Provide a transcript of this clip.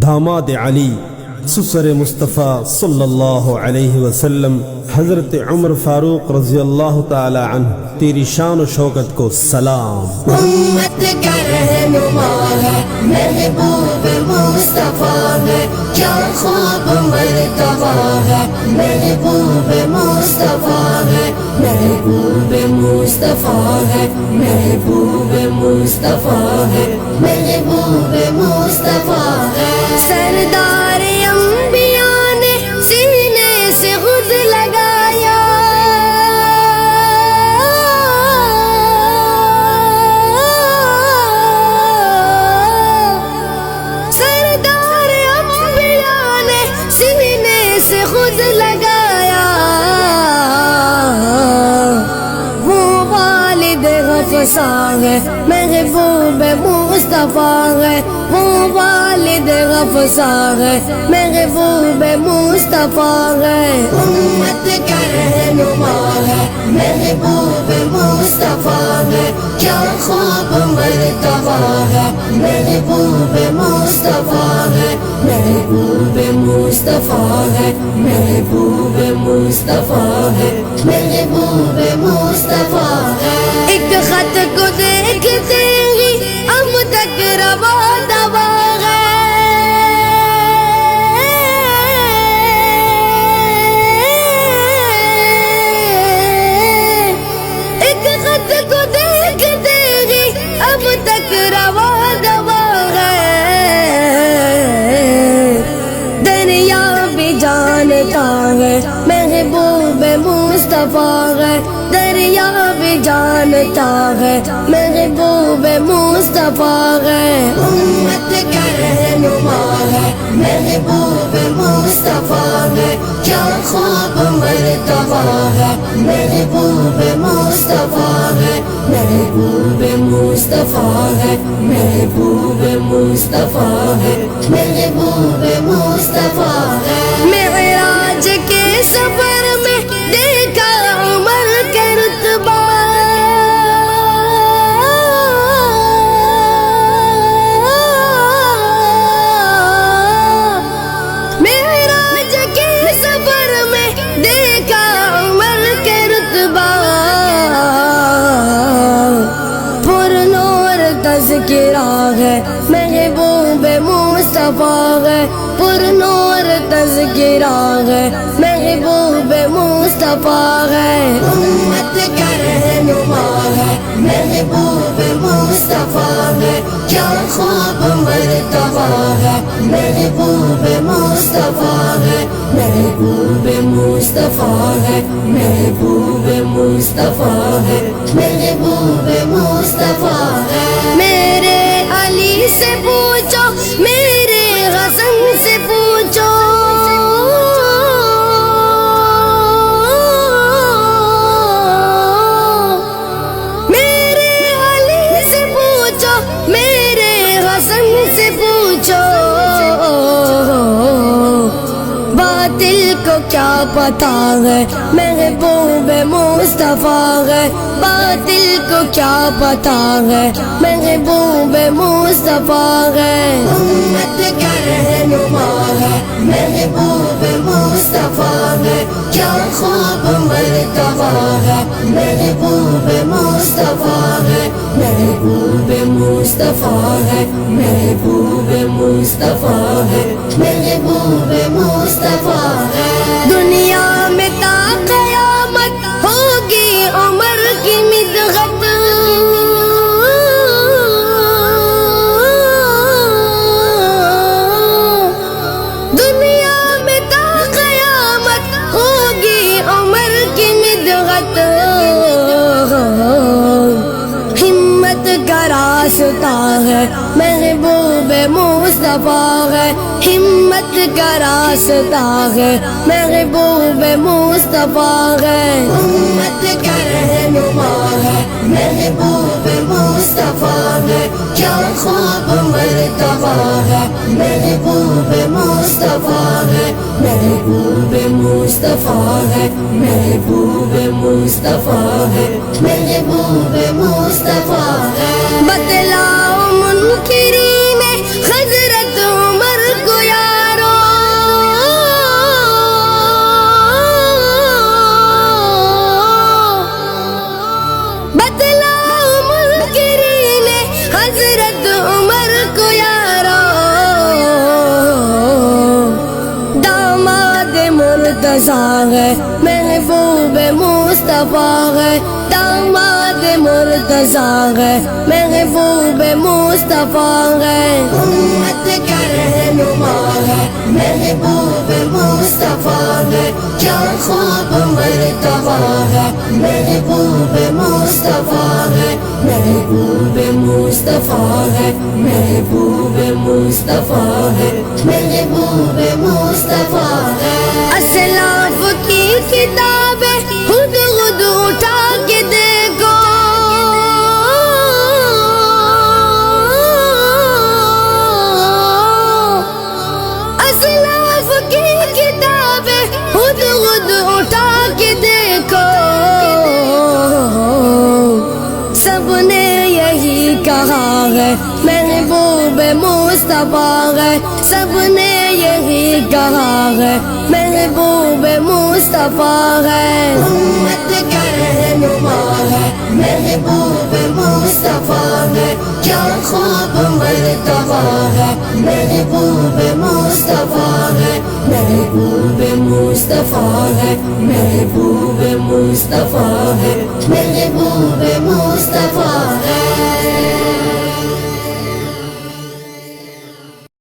داماد علی سسر مصطفیٰ صلی اللہ علیہ وسلم حضرت عمر فاروق رضی اللہ تعالی عنہ، تیری شان و شوکت کو سلام۔ امت کا رہنما ہے، محبوب مصطفیٰ ہے، کیا خوب مرتبہ ہے، محبوب مصطفیٰ ہے، محبوب مصطفیٰ ہے، محبوب مصطفیٰ ہے، محبوب مصطفیٰ ہے۔ سردار انبیاء نے سینے سے خود لگایا، سردار انبیاء نے سینے سے خود لگایا، وہ والد غفصاں ہے، محبوب مصطفیٰ ہے، وہ والد غفصاں ہے، محبوب مصطفیٰ ہے۔ امت کا رہنما ہے، محبوب مصطفیٰ ہے، کیا خوب مرتبہ ہے، محبوب مصطفیٰ ہے، محبوب مصطفیٰ ہے، محبوب مصطفیٰ ہے، محبوب مصطفیٰ ہے۔ ایک خط کو دیکھتے ہی اب تک روا دوا ہے، ایک خط کو دیکھتے ہی اب تک روا دوا ہے، دریا بھی جانتا ہے، محبوب مصطفیٰ ہے، دریا بھی جانتا ہے، محبوب مصطفیٰ ہے۔ امت کا رہنما ہے، محبوب مصطفیٰ ہے، کیا خوب مرتبہ ہے، محبوب مصطفیٰ ہے، محبوب مصطفیٰ ہے، محبوب مصطفیٰ ہے، محبوب مصطفیٰ ہے۔ معراج کے سفر میں دیکھا عمر کا رتبہ، معراج کے سفر میں دیکھا عمر کا رتبہ، پر نور تذکرہ ہے، محبوب مصطفیٰ ہے، پر نور تذکرہ ہے، محبوب مصطفیٰ ہے۔ امت کا رہنما ہے، محبوب مصطفیٰ ہے، کیا خوب مرتبہ ہے، محبوب مصطفیٰ ہے، محبوب مصطفیٰ ہے، محبوب مصطفیٰ ہے، محبوب مصطفیٰ ہے۔ میرے علی سے پوچھو، میرے حسن سے پوچھو، میرے علی سے پوچھو، میرے حسن سے پوچھو، باطل کو کیا پتا ہے، محبوب مصطفیٰ ہے، باطل کو کیا پتا ہے، محبوب مصطفیٰ ہے۔ امت کا رہنما ہے، محبوب مصطفیٰ ہے، کیا خوب مرتبہ ہے، محبوب مصطفیٰ ہے، محبوب مصطفیٰ ہے، محبوب مصطفیٰ ہے، محبوب مصطفیٰ ہے۔ دنیا میں تا قیامت ہوگی عمر کی مدغت، دنیا میں تا قیامت ہوگی عمر کی مدغت، ہمت کا راستہ ہے، محبوب مصطفیٰ ہے، ہمت کا راستہ ہے، محبوب مصطفیٰ ہے۔ امت کا رہنما ہے، محبوب مصطفیٰ ہے، کیا خوب مرتبہ ہے، محبوب مصطفیٰ ہے، محبوب مصطفیٰ ہے، محبوب مصطفیٰ ہے، محبوب مصطفیٰ ہے۔ بتلاؤ منکرین حضرت عمر کو مرتضیٰ ہے محبوب مصطفیٰ ہے داماد مرتضیٰ ہے محبوب مصطفیٰ ہے امت کا رہنما ہے محبوب مصطفیٰ ہے کیا خوب مرتبہ ہے محبوب مصطفیٰ ہے محبوب مصطفیٰ ہے محبوب مصطفیٰ ہے محبوب مصطفیٰ ہے اسلاف کی کتابیں خود خود اٹھا کے دیکھو اسلاف کی کتابیں خود خود اٹھا کے دیکھو سب نے یہی کہا ہے محبوب مصطفیٰ ہے سب نے یہی کہا ہے محبوب مصطفیٰ ہے امت کا رہنما ہے محبوب مصطفیٰ ہے کیا خوب مرتبہ ہے محبوب مصطفیٰ ہے محبوب مصطفیٰ ہے محبوب مصطفیٰ ہے محبوب مصطفیٰ